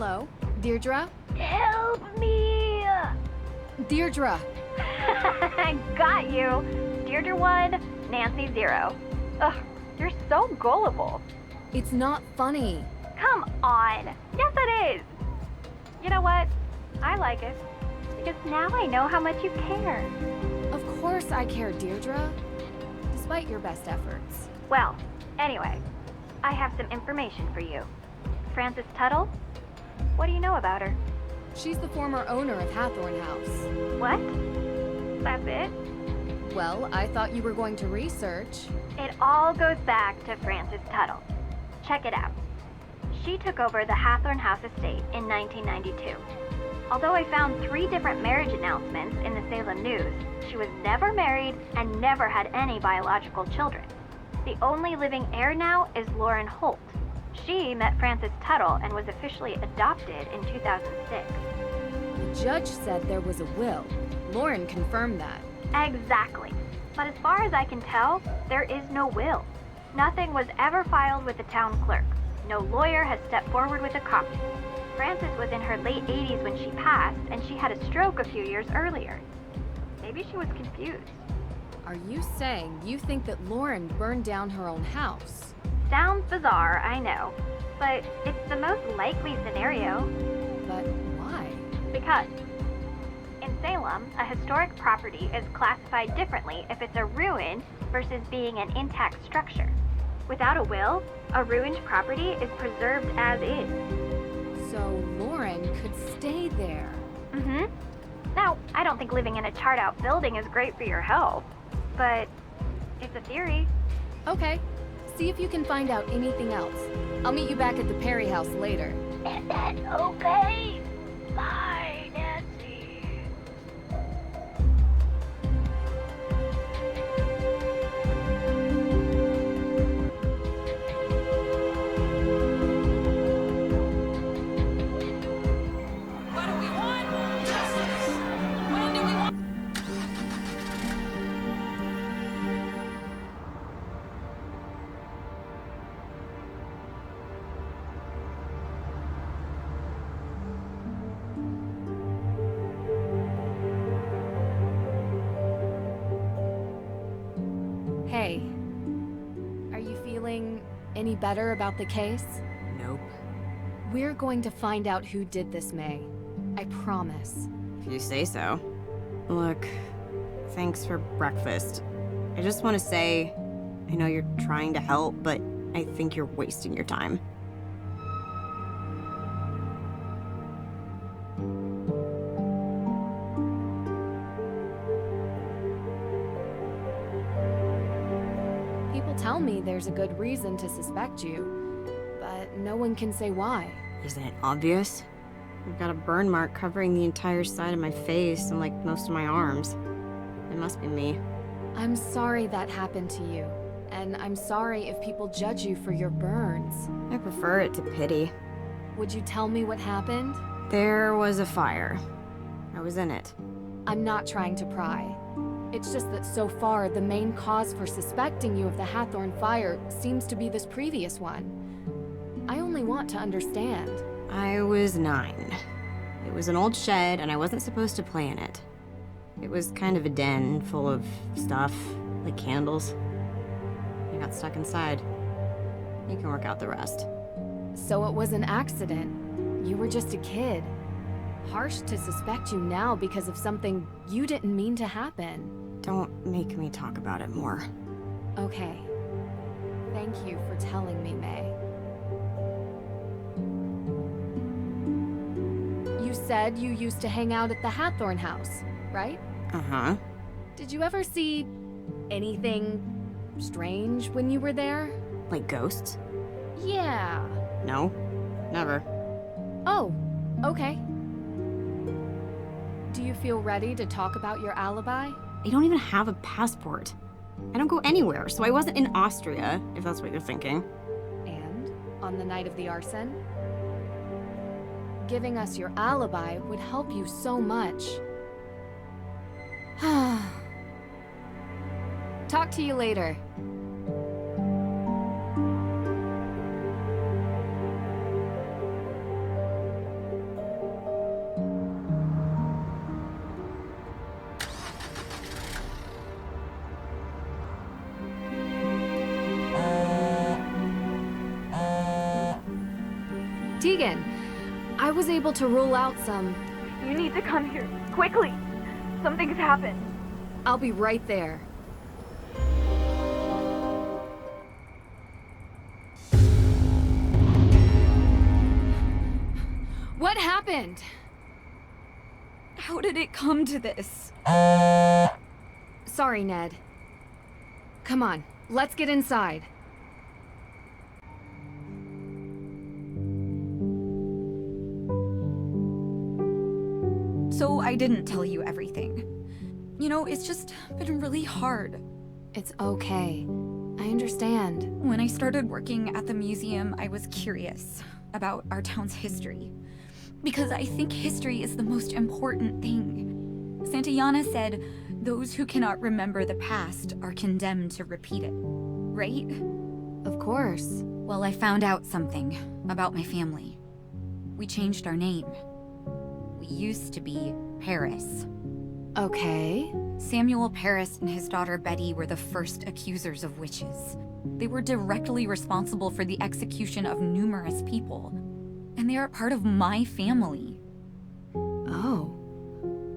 Hello? Deirdre? Help me! Deirdre! Got you. Deirdre 1, Nancy 0. Ugh, you're so gullible. It's not funny. Come on. Yes, it is. You know what? I like it. Because now I know how much you care. Of course I care, Deirdre. Despite your best efforts. Well, anyway, I have some information for you. Frances Tuttle? What do you know about her? She's the former owner of Hathorne House. What? That's it? Well, I thought you were going to research. It all goes back to Frances Tuttle. Check it out. She took over the Hathorne House estate in 1992. Although I found 3 different marriage announcements in the Salem News, she was never married and never had any biological children. The only living heir now is Lauren Holt. She met Frances Tuttle and was officially adopted in 2006. The judge said there was a will. Lauren confirmed that. Exactly. But as far as I can tell, there is no will. Nothing was ever filed with the town clerk. No lawyer has stepped forward with a copy. Frances was in her late 80s when she passed, and she had a stroke a few years earlier. Maybe she was confused. Are you saying you think that Lauren burned down her own house? Sounds bizarre, I know, but it's the most likely scenario. But why? Because in Salem, a historic property is classified differently if it's a ruin versus being an intact structure. Without a will, a ruined property is preserved as is. So Lauren could stay there. Mm-hmm. Now, I don't think living in a charred-out building is great for your health, but it's a theory. Okay. See if you can find out anything else. I'll meet you back at the Parry house later. Okay. Bye, Nancy. What do we want? Justice. When do we want? Hey. Are you feeling any better about the case? Nope. We're going to find out who did this, Mei. I promise. If you say so. Look, thanks for breakfast. I just want to say, I know you're trying to help, but I think you're wasting your time. People tell me there's a good reason to suspect you, but no one can say why. Isn't it obvious? I've got a burn mark covering the entire side of my face and like most of my arms. It must be me. I'm sorry that happened to you, and I'm sorry if people judge you for your burns. I prefer it to pity. Would you tell me what happened? There was a fire. I was in it. I'm not trying to pry. It's just that so far, the main cause for suspecting you of the Hathorne fire seems to be this previous one. I only want to understand. I was 9. It was an old shed, and I wasn't supposed to play in it. It was kind of a den full of stuff, like candles. I got stuck inside. You can work out the rest. So it was an accident. You were just a kid. Harsh to suspect you now because of something you didn't mean to happen. Don't make me talk about it more. Okay. Thank you for telling me, Mei. You said you used to hang out at the Hathorne House, right? Uh-huh. Did you ever see anything strange when you were there? Like ghosts? Yeah. No. Never. Oh, okay. Do you feel ready to talk about your alibi? I don't even have a passport. I don't go anywhere, so I wasn't in Austria, if that's what you're thinking. And on the night of the arson? Giving us your alibi would help you so much. Talk to you later. Tegan, I was able to rule out some... You need to come here, quickly. Something's happened. I'll be right there. What happened? How did it come to this? Sorry, Ned. Come on, let's get inside. So I didn't tell you everything. You know, it's just been really hard. It's okay. I understand. When I started working at the museum, I was curious about our town's history. Because I think history is the most important thing. Santayana said, those who cannot remember the past are condemned to repeat it. Right? Of course. Well, I found out something about my family. We changed our name. We used to be Paris. Okay. Samuel Paris and his daughter Betty were the first accusers of witches. They were directly responsible for the execution of numerous people. And they are part of my family. Oh.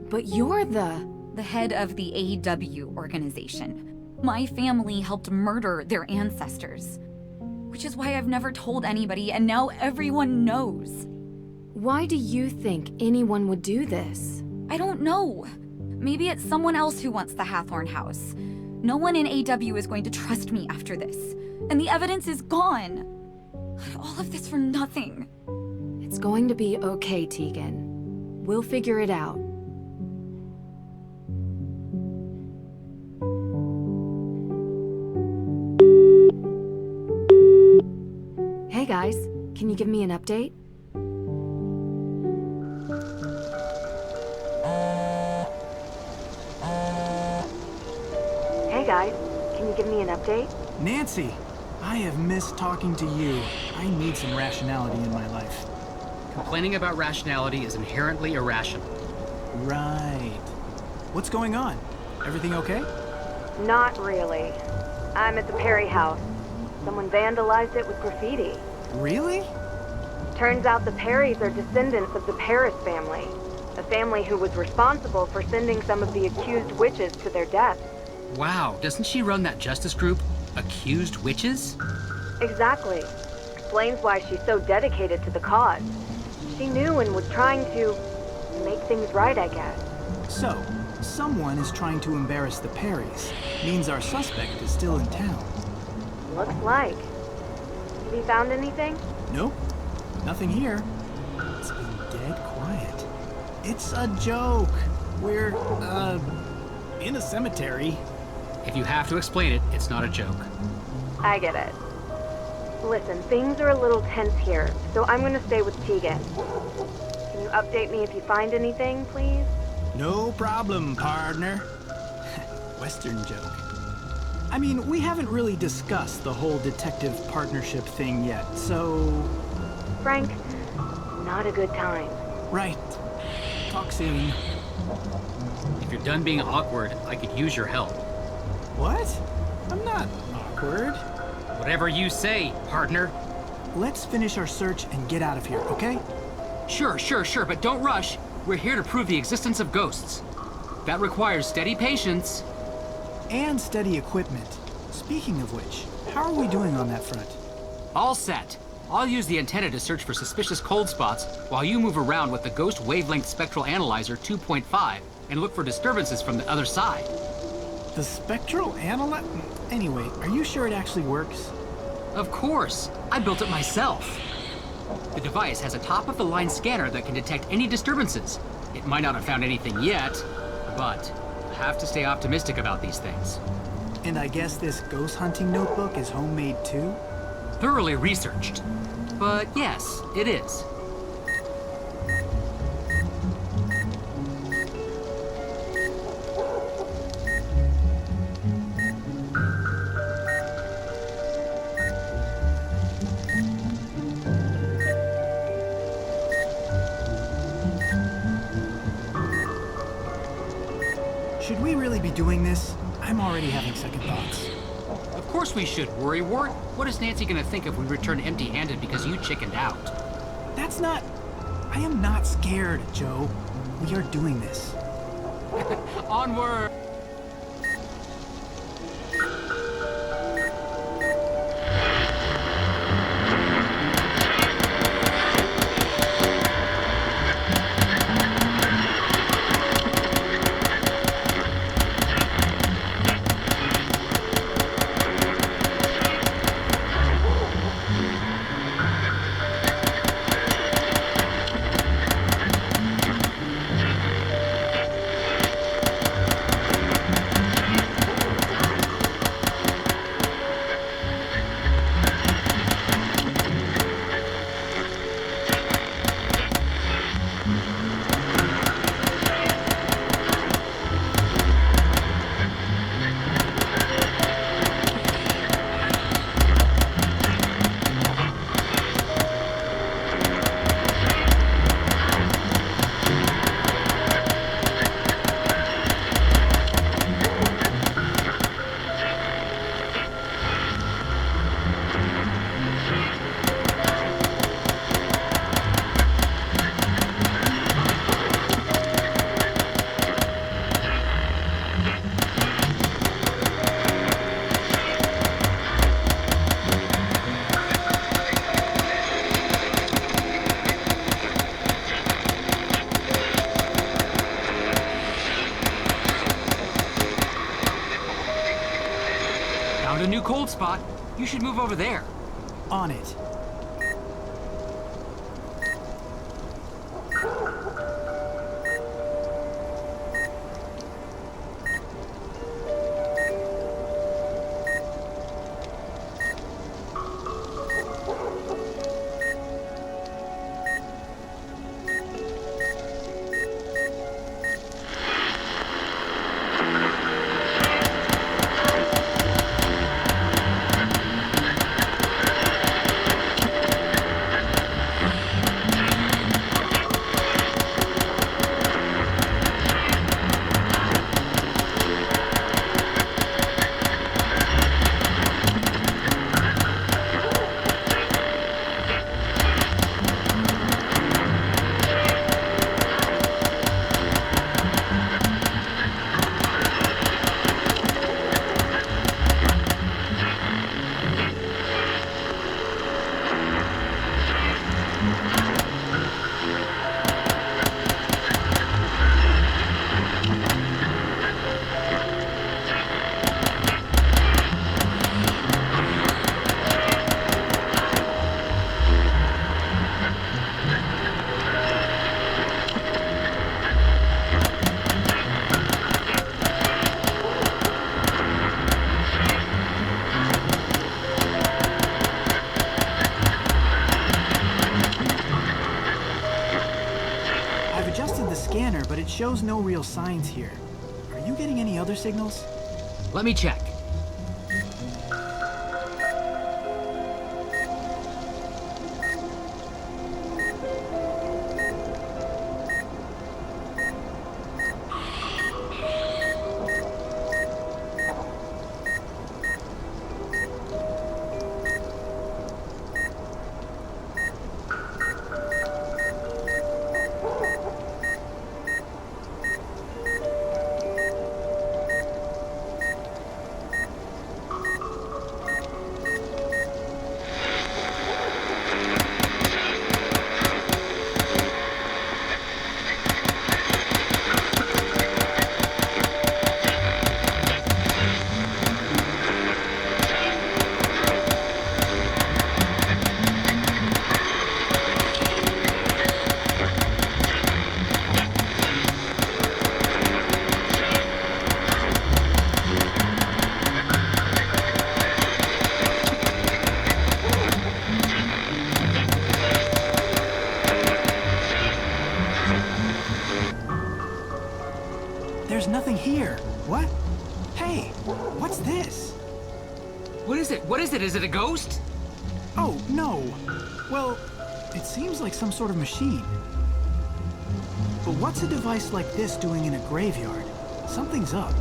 But you're the head of the AW organization. My family helped murder their ancestors. Which is why I've never told anybody, and now everyone knows. Why do you think anyone would do this? I don't know. Maybe it's someone else who wants the Hathorne House. No one in AW is going to trust me after this. And the evidence is gone. All of this for nothing. It's going to be okay, Tegan. We'll figure it out. Hey guys, can you give me an update? Hey guys, can you give me an update? Nancy, I have missed talking to you. I need some rationality in my life. Complaining about rationality is inherently irrational. Right. What's going on? Everything okay? Not really. I'm at the Parry house. Someone vandalized it with graffiti. Really? Turns out the Parrys are descendants of the Paris family, a family who was responsible for sending some of the accused witches to their deaths. Wow, doesn't she run that justice group, Accused Witches? Exactly. Explains why she's so dedicated to the cause. She knew and was trying to make things right, I guess. So, someone is trying to embarrass the Parrys. Means our suspect is still in town. Looks like. Have you found anything? Nope. Nothing here. It's been dead quiet. It's a joke. We're, in a cemetery. If you have to explain it, it's not a joke. I get it. Listen, things are a little tense here, so I'm gonna stay with Tegan. Can you update me if you find anything, please? No problem, partner. Western joke. I mean, we haven't really discussed the whole detective partnership thing yet, so... Frank, not a good time. Right. Talk soon. If you're done being awkward, I could use your help. What? I'm not awkward. Whatever you say, partner. Let's finish our search and get out of here, okay? Sure, but don't rush. We're here to prove the existence of ghosts. That requires steady patience. And steady equipment. Speaking of which, how are we doing on that front? All set. I'll use the antenna to search for suspicious cold spots while you move around with the Ghost Wavelength Spectral Analyzer 2.5 and look for disturbances from the other side. The spectral analyzer? Anyway, are you sure it actually works? Of course. I built it myself. The device has a top-of-the-line scanner that can detect any disturbances. It might not have found anything yet, but I have to stay optimistic about these things. And I guess this ghost hunting notebook is homemade too? Thoroughly researched. But yes, it is. Should we really be doing this? I'm already having second thoughts. Of course we should, worrywart. What is Nancy gonna think if we return empty-handed because you chickened out? That's not... I am not scared, Joe. We are doing this. Onward! Found a new cold spot. You should move over there. On it. But it shows no real signs here. Are you getting any other signals? Let me check. There's nothing here. What? Hey, what's this? What is it? What is it? Is it a ghost? Oh, no. Well, it seems like some sort of machine. But what's a device like this doing in a graveyard? Something's up.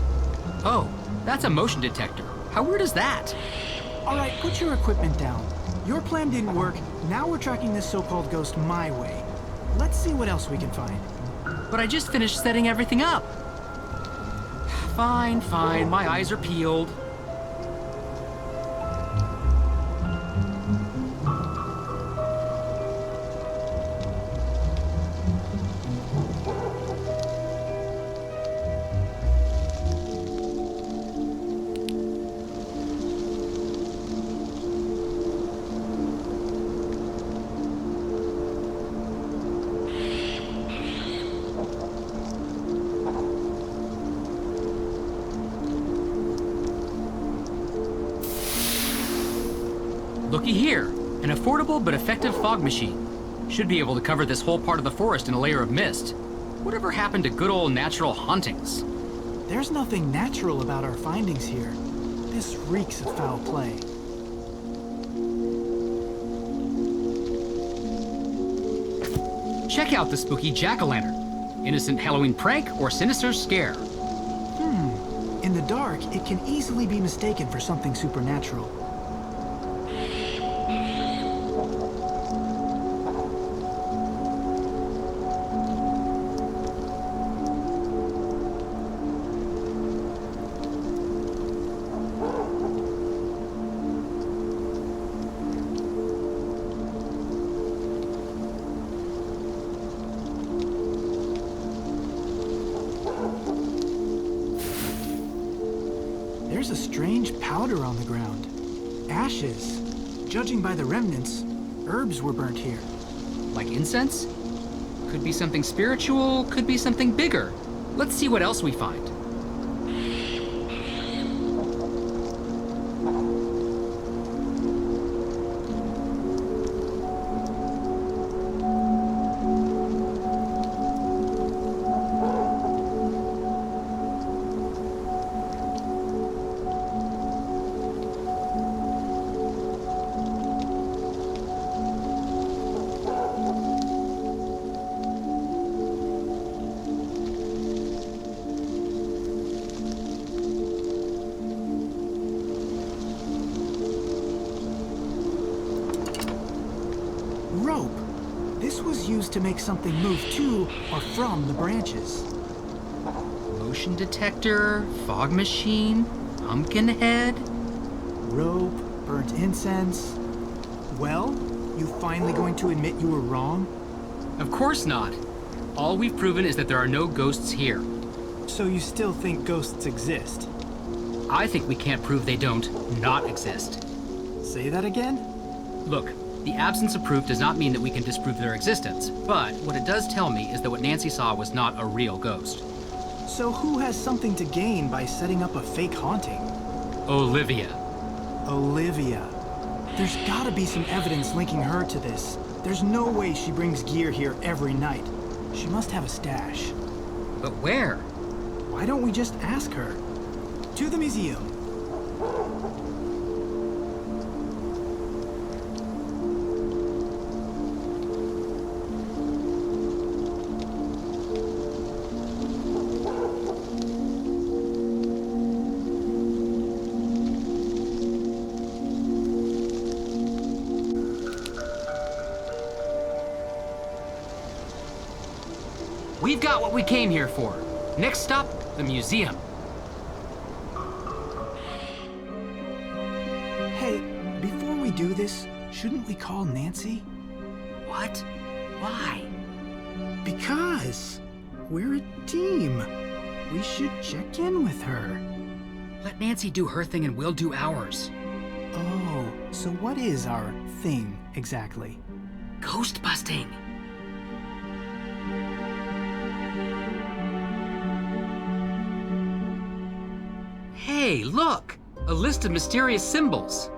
Oh, that's a motion detector. How weird is that? All right, put your equipment down. Your plan didn't work. Now we're tracking this so-called ghost my way. Let's see what else we can find. But I just finished setting everything up. Fine, fine. My eyes are peeled. Looky here, an affordable but effective fog machine. Should be able to cover this whole part of the forest in a layer of mist. Whatever happened to good old natural hauntings? There's nothing natural about our findings here. This reeks of foul play. Check out the spooky jack-o'-lantern. Innocent Halloween prank or sinister scare? In the dark, it can easily be mistaken for something supernatural. There's a strange powder on the ground. Ashes. Judging by the remnants, herbs were burnt here. Like incense? Could be something spiritual, could be something bigger. Let's see what else we find. Rope. This was used to make something move to or from the branches. Motion detector, fog machine, pumpkin head. Rope, burnt incense. Well, you finally going to admit you were wrong? Of course not. All we've proven is that there are no ghosts here. So you still think ghosts exist? I think we can't prove they don't not exist. Say that again? Look, the absence of proof does not mean that we can disprove their existence, but what it does tell me is that what Nancy saw was not a real ghost. So who has something to gain by setting up a fake haunting? Olivia. Olivia. There's gotta be some evidence linking her to this. There's no way she brings gear here every night. She must have a stash. But where? Why don't we just ask her? To the museum. We've got what we came here for. Next stop, the museum. Hey, before we do this, shouldn't we call Nancy? What? Why? Because we're a team. We should check in with her. Let Nancy do her thing and we'll do ours. Oh, so what is our thing exactly? Ghost busting. Hey, look! A list of mysterious symbols.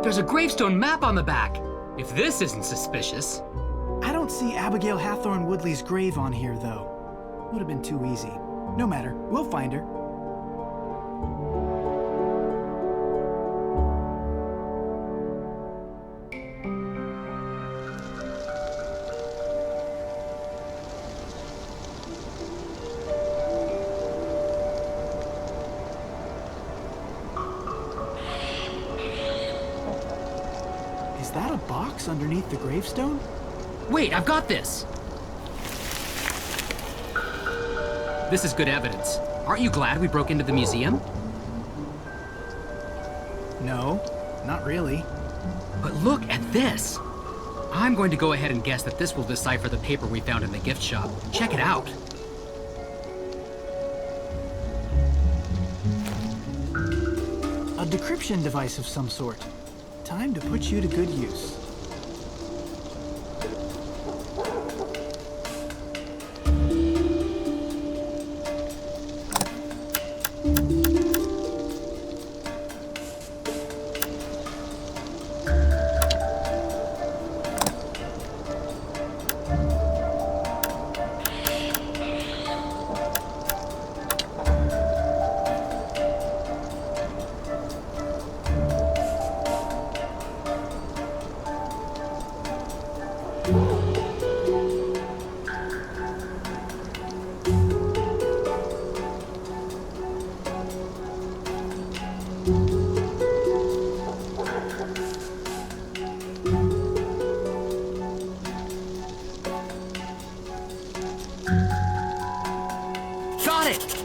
There's a gravestone map on the back. If this isn't suspicious. I don't see Abigail Hathorne Woodley's grave on here, though. Would have been too easy. No matter, we'll find her. box underneath the gravestone? Wait, I've got this! This is good evidence. Aren't you glad we broke into the museum? No, not really. But look at this! I'm going to go ahead and guess that this will decipher the paper we found in the gift shop. Check it out. A decryption device of some sort. Time to put you to good use. Got it!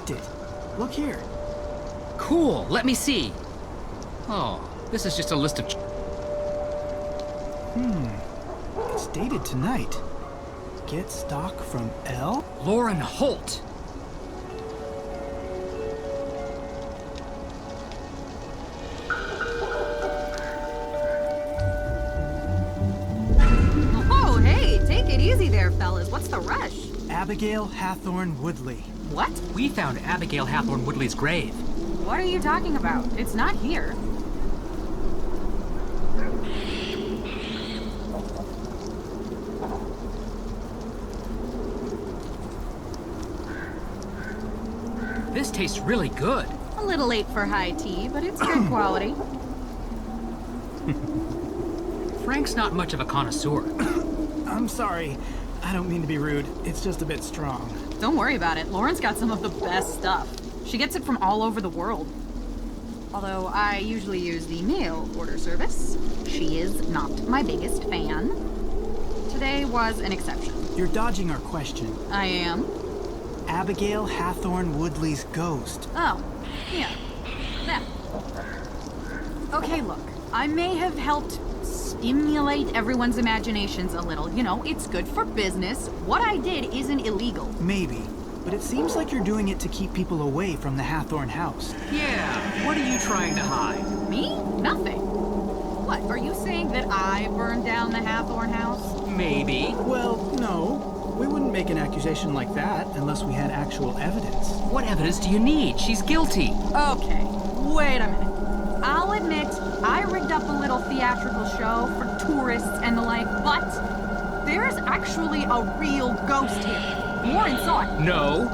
tracked it. Look here. Cool, let me see. Oh, this is just a list of... It's dated tonight. Get stock from L? Lauren Holt. Oh, hey, take it easy there, fellas. What's the rush? Abigail Hathorne Woodley. What? We found Abigail Hathorne Woodley's grave. What are you talking about? It's not here. This tastes really good. A little late for high tea, but it's good quality. Frank's not much of a connoisseur. I'm sorry. I don't mean to be rude. It's just a bit strong. Don't worry about it. Lauren's got some of the best stuff. She gets it from all over the world. Although I usually use the mail order service. She is not my biggest fan. Today was an exception. You're dodging our question. I am. Abigail Hathorne Woodley's ghost. Oh, yeah. That. Okay, look. I may have helped stimulate everyone's imaginations a little. You know, it's good for business. What I did isn't illegal. Maybe. But it seems like you're doing it to keep people away from the Hathorne House. Yeah, what are you trying to hide? Me? Nothing. What, are you saying that I burned down the Hathorne House? Maybe. Well, no. We wouldn't make an accusation like that unless we had actual evidence. What evidence do you need? She's guilty. Okay, wait a minute. I'll admit, I rigged up a little theatrical show for tourists and the like, but there's actually a real ghost here. Lauren saw it. No.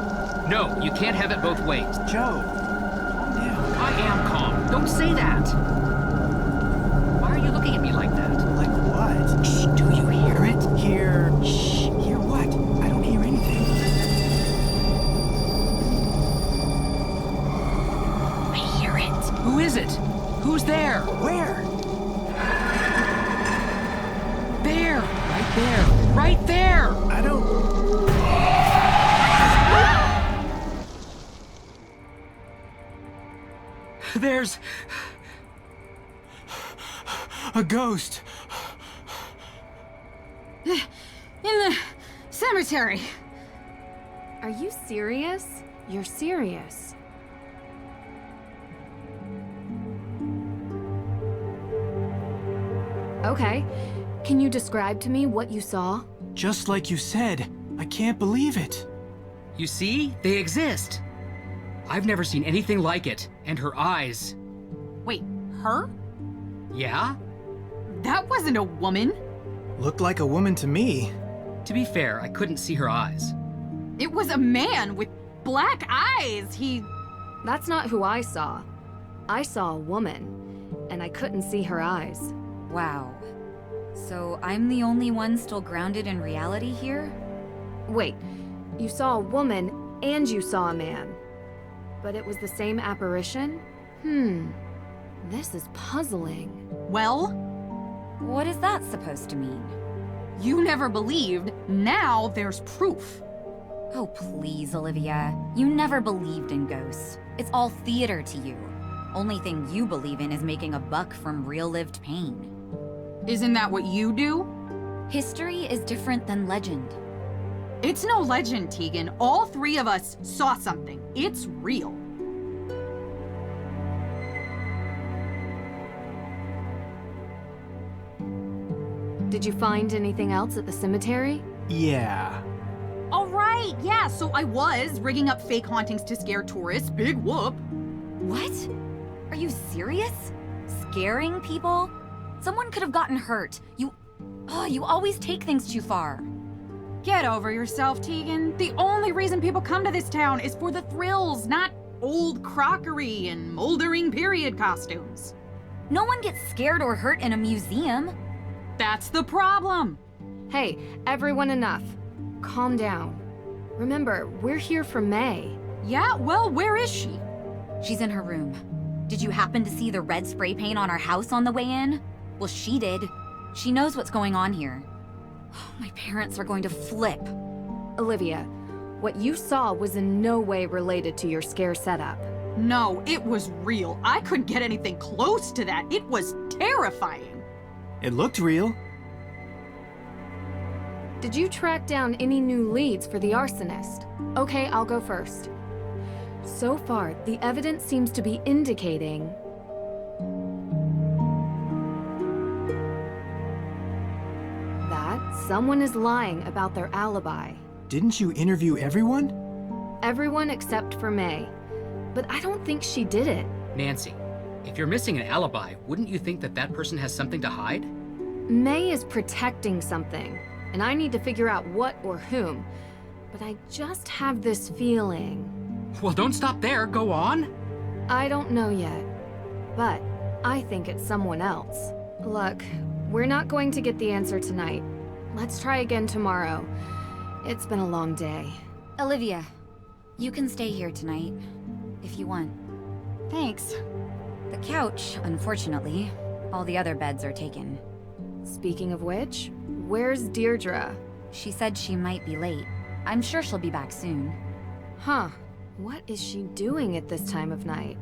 No, you can't have it both ways. Joe, calm down. I am calm. Don't say that. Why are you looking at me like that? Like what? Shh, do you hear it? Hear... Shh, hear what? I don't hear anything. I hear it. Who is it? Who's there? Where? There. Right there. Right there. I don't... There's... a ghost. In the cemetery. Are you serious? You're serious. Okay. Can you describe to me what you saw? Just like you said. I can't believe it. You see? They exist. I've never seen anything like it. And her eyes. Wait, her? Yeah? That wasn't a woman. Looked like a woman to me. To be fair, I couldn't see her eyes. It was a man with black eyes. That's not who I saw. I saw a woman, and I couldn't see her eyes. Wow. So I'm the only one still grounded in reality here? Wait, you saw a woman and you saw a man. But it was the same apparition? This is puzzling. Well, What is that supposed to mean? you never believed. Now there's proof. Oh, please, Olivia. You never believed in ghosts. It's all theater to you. Only thing you believe in is making a buck from real-lived pain. Isn't that what you do? History is different than legend. It's no legend, Tegan. All three of us saw something. It's real. Did you find anything else at the cemetery? Yeah. All right, yeah, so I was rigging up fake hauntings to scare tourists. Big whoop. What? Are you serious? Scaring people? Someone could have gotten hurt. You always take things too far. Get over yourself, Tegan. The only reason people come to this town is for the thrills, not old crockery and moldering period costumes. No one gets scared or hurt in a museum. That's the problem. Hey, everyone enough. Calm down. Remember, we're here for Mei. Yeah, well, where is she? She's in her room. Did you happen to see the red spray paint on our house on the way in? Well, she did. She knows what's going on here. My parents are going to flip. Olivia, What you saw was in no way related to your scare setup. No, it was real. I couldn't get anything close to that. It was terrifying. It looked real. Did you track down any new leads for the arsonist? Okay, I'll go first. So far, the evidence seems to be indicating that someone is lying about their alibi. Didn't you interview everyone? Everyone except for Mei. But I don't think she did it. Nancy, if you're missing an alibi, wouldn't you think that that person has something to hide? Mei is protecting something, and I need to figure out what or whom. But I just have this feeling. Well, don't stop there. Go on. I don't know yet, but I think it's someone else. Look, we're not going to get the answer tonight. Let's try again tomorrow. It's been a long day. Olivia, you can stay here tonight, if you want. Thanks. The couch, unfortunately. All the other beds are taken. Speaking of which, where's Deirdre? She said she might be late. I'm sure she'll be back soon. Huh. What is she doing at this time of night?